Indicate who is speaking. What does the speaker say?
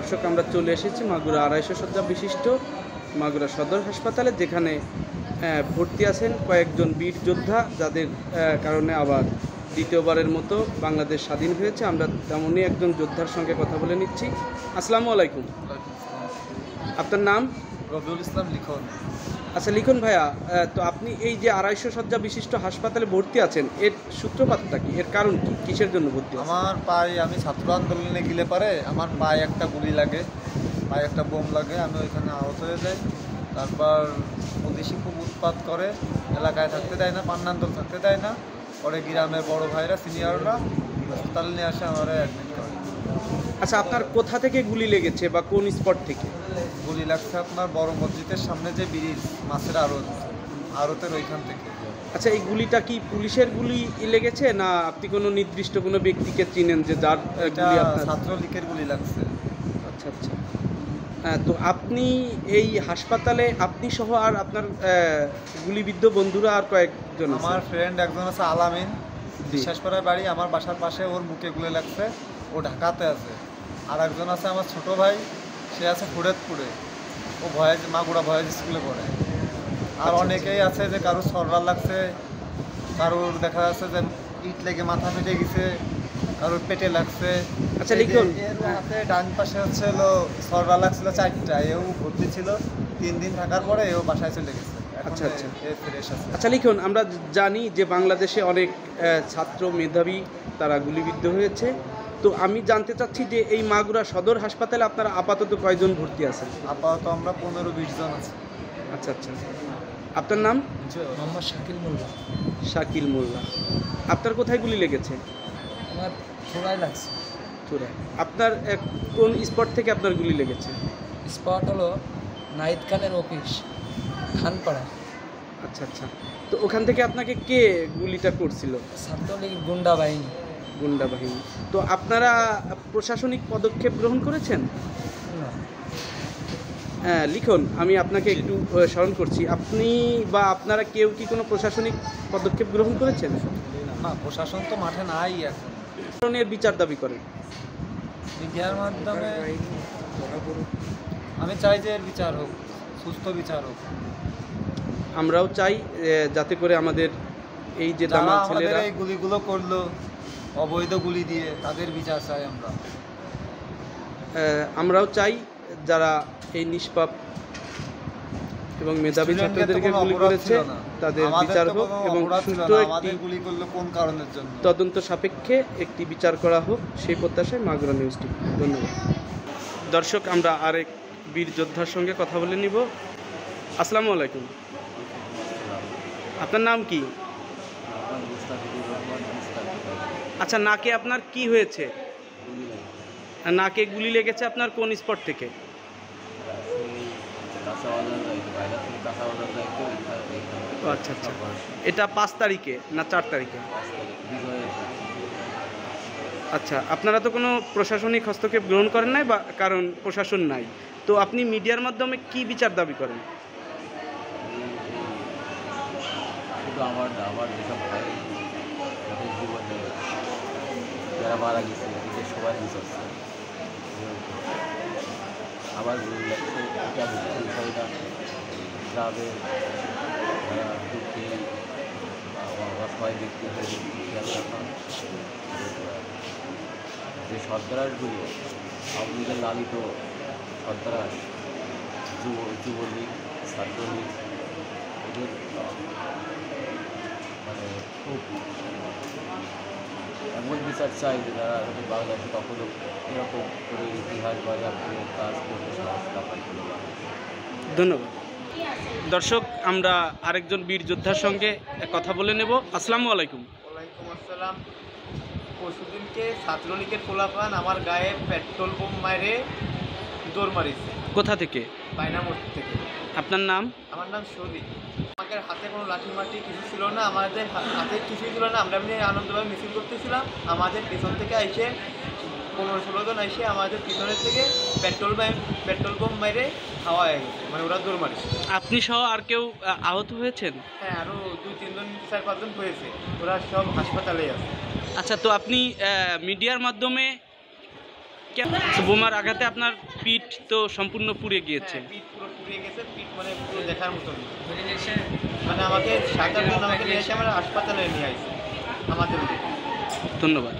Speaker 1: দর্শক, আমরা চলে এসেছি মাগুরা 250 শয্যা বিশিষ্ট মাগুরা সদর হাসপাতালে, যেখানে ভর্তি আছেন কয়েকজন বীর যোদ্ধা, যাদের কারণে আবার দ্বিতীয়বারের মতো বাংলাদেশ স্বাধীন হয়েছে। আমরা তেমনই একজন যোদ্ধার সঙ্গে কথা বলে নিচ্ছি। আসসালামু আলাইকুম। আপনার নাম?
Speaker 2: রবিউল ইসলাম লিখন।
Speaker 1: আচ্ছা লিখন ভাইয়া, তো আপনি এই যে 250 শয্যা বিশিষ্ট হাসপাতালে ভর্তি আছেন, এর সূত্রপাতটা কি, এর কারণ কি, কিসের জন্য ভর্তি?
Speaker 2: আমার পায়ে, আমি ছাত্র আন্দোলনে গেলে পারে আমার পায়ে একটা গুলি লাগে, পায়ে একটা বোম লাগে, আমি ওইখানে আহত হয়ে যাই। তারপর পুলিশি খুব উৎপাত করে, এলাকায় থাকতে দেয় না, পান্নান্দল থাকতে দেয় না। পরে গ্রামের বড় ভাইরা, সিনিয়ররা হাসপাতালে নিয়ে আসে, আমার অ্যাডমিট করে।
Speaker 1: আচ্ছা, আপনার কোথা থেকে গুলি লেগেছে বা কোন স্পট থেকে?
Speaker 2: গুলি লাগছে আপনার বড় মসজিদের সামনে যে ব্রিজ, মাছের আড়তের ওইখান থেকে।
Speaker 1: আচ্ছা, এই গুলিটা কি পুলিশের গুলি লেগেছে, না আপনি কোনো নির্দিষ্ট কোনো ব্যক্তিকে চিনেন যে যার গুলি আপনার?
Speaker 2: ছাত্রলীগের গুলি লাগছে।
Speaker 1: আচ্ছা আচ্ছা। হ্যাঁ, তো আপনি এই হাসপাতালে আপনি সহ আর আপনার গুলিবিদ্ধ বন্ধুরা আর কয়েকজন?
Speaker 2: আমার ফ্রেন্ড একজন আছে আলামিন, বিশ্বাসপাড়ার বাড়ি, আমার বাসার পাশে, ওর বুকে গুলি লাগছে, ও ঢাকাতে আছে। আর একজন আছে আমার ছোট ভাই, সে আছে ফরিদপুরে, ও মাগুরা ভয়েজ স্কুলে পড়ে। আর অনেকেই আছে যে কারোর সরলার লাগছে, কারোর দেখা যাচ্ছে যে ইট লেগে মাথা ফেটে গেছে, কারোর পেটে লাগছে।
Speaker 1: আচ্ছা লিখন,
Speaker 2: হাতে ডান পাশে হচ্ছে হলো সরলা লাগছিল 4টা, এও ভর্তি ছিল 3 দিন থাকার পরে এও বাসায় চলে গেছে।
Speaker 1: আচ্ছা আচ্ছা
Speaker 2: ফ্রেশ আছে।
Speaker 1: আচ্ছা লিখন, আমরা জানি যে বাংলাদেশে অনেক ছাত্র মেধাবী তারা গুলিবিদ্ধ হয়েছে। তো আমি জানতে চাচ্ছি যে এই মাগুরা সদর হাসপাতালে আপনারা আপাতত কয়জন ভর্তি আছেন?
Speaker 2: আপাতত আমরা 15-20 জন আছি।
Speaker 1: আচ্ছা আচ্ছা। আপনার নাম?
Speaker 3: মোহাম্মদ শাকিল মোল্লা।
Speaker 1: শাকিল মোল্লা। আপনার কোথায় গুলি লেগেছে?
Speaker 3: আমার থোড়াই লাগছে।
Speaker 1: চূড়ায়। আপনার কোন স্পট থেকে আপনার গুলি লেগেছে?
Speaker 3: স্পট হলো নাহিদ খানের অফিস, খানপাড়া।
Speaker 1: আচ্ছা আচ্ছা। তো ওখান থেকে আপনাকে কে গুলিটা করছিল?
Speaker 3: ছাত্রলীগ গুন্ডা বাহিনী।
Speaker 1: গুন্ডা বাহিনী। তো আপনারা প্রশাসনিক পদক্ষেপ গ্রহণ করেছেন?
Speaker 3: না।
Speaker 1: হ্যাঁ লিখন, আমি আপনাকে একটু স্মরণ করছি, আপনি বা আপনারা কেউ কি কোনো প্রশাসনিক পদক্ষেপ গ্রহণ করেছেন?
Speaker 2: না, প্রশাসন তো মাঠে নাই এখন।
Speaker 1: ধরনের বিচার দাবি করেন?
Speaker 2: মিডিয়ার মাধ্যমে আমি চাই যে এর বিচার হোক, সুস্থ বিচার হোক।
Speaker 1: আমরাও চাই যাতে করে আমাদের এই যে দামাল ছেলেরা
Speaker 2: এই গুলিগুলো করলো অবৈধ গুলি দিয়ে, তাদের বিচার চাই আমরা।
Speaker 1: আমরাও চাই যারা এই নিষ্পাপ এবং মেধাবী ছাত্রদেরকে গুলি করেছে তাদের বিচার হোক এবং সুষ্ঠু একটি তদন্ত সাপেক্ষে একটি বিচার করা হোক, সেই প্রত্যাশায় মাগুরা নিউজ টিভি। ধন্যবাদ। দর্শক, আমরা আরেক বীর যোদ্ধার সঙ্গে কথা বলে নিব। আসসালামু আলাইকুম। আপনার নাম কি? আচ্ছা, নাকে আপনার কি হয়েছে? নাকে গুলি লেগেছে আপনার কোন স্পট থেকে? আচ্ছা আচ্ছা। এটা 5 তারিখে না 4 তারিখে? আচ্ছা, আপনারা তো কোনো প্রশাসনিক হস্তক্ষেপ গ্রহণ করেন নাই, বা কারণ প্রশাসন নাই, তো আপনি মিডিয়ার মাধ্যমে কি বিচার দাবি করেন?
Speaker 4: আমার যেসব ভাই তাদের জীবনে যারা মারা গেছে, এদের সবাই মিস হচ্ছে। আমার বিষয়টা গ্রামে যারা দুঃখী অসহায় ব্যক্তি খেয়াল রাখা, যে সন্ত্রাসগুলো আওয়ামী লীগের লালিত সন্ত্রাস, যুবলীগ, ছাত্রলীগ, এদের মানে খুব এমন বিচার চাই যে তারা বাংলাদেশে কখনো এরকম করে ইতিহাস বাজারে কাজ করতে সাহস না পায়।
Speaker 1: ধন্যবাদ। দর্শক, আমরা আরেকজন বীর যোদ্ধার সঙ্গে কথা বলে নেব। আসসালামু আলাইকুম।
Speaker 5: ওয়ালাইকুম আসসালাম। পরশুদিনকে ছাত্রলীগের পোলাপান আমার গায়ে পেট্রোল বোম মারে দৌড় মারিছে।
Speaker 1: কোথা থেকে?
Speaker 5: বাইনামোড় থেকে।
Speaker 1: আপনার নাম?
Speaker 5: আমার নাম শরীফ। আমাদের হাতে কোনো লাঠি মাটি কিছু ছিল না, আমাদের হাতে কিছুই ছিল না। আমরা এমনি আনন্দভাবে মিছিল করতেছিলাম। আমাদের পিছন থেকে এসে 15-16 জন এসে আমাদের পিছনের থেকে পেট্রোল বোম মেরে হাওয়া হয়ে গেছে, মানে ওরা দৌড় মারিছে।
Speaker 1: আপনি সহ আর কেউ আহত হয়েছেন?
Speaker 5: হ্যাঁ, আরও 2-3 জন 4-5 জন হয়েছে, ওরা সব হাসপাতালেই আছে।
Speaker 1: আচ্ছা, তো আপনি মিডিয়ার মাধ্যমে বোমার আঘাতে আপনার পিঠ তো সম্পূর্ণ পুড়ে গিয়েছে।
Speaker 5: হ্যাঁ, পিঠ পুরো পুড়ে গেছে, পিঠ মানে পুরো দেখার মতন। মানে আমাকে 7-8 জন আমাকে নিয়ে এসে আমরা হাসপাতালে নিয়ে আসছে আমাদের।
Speaker 1: ধন্যবাদ।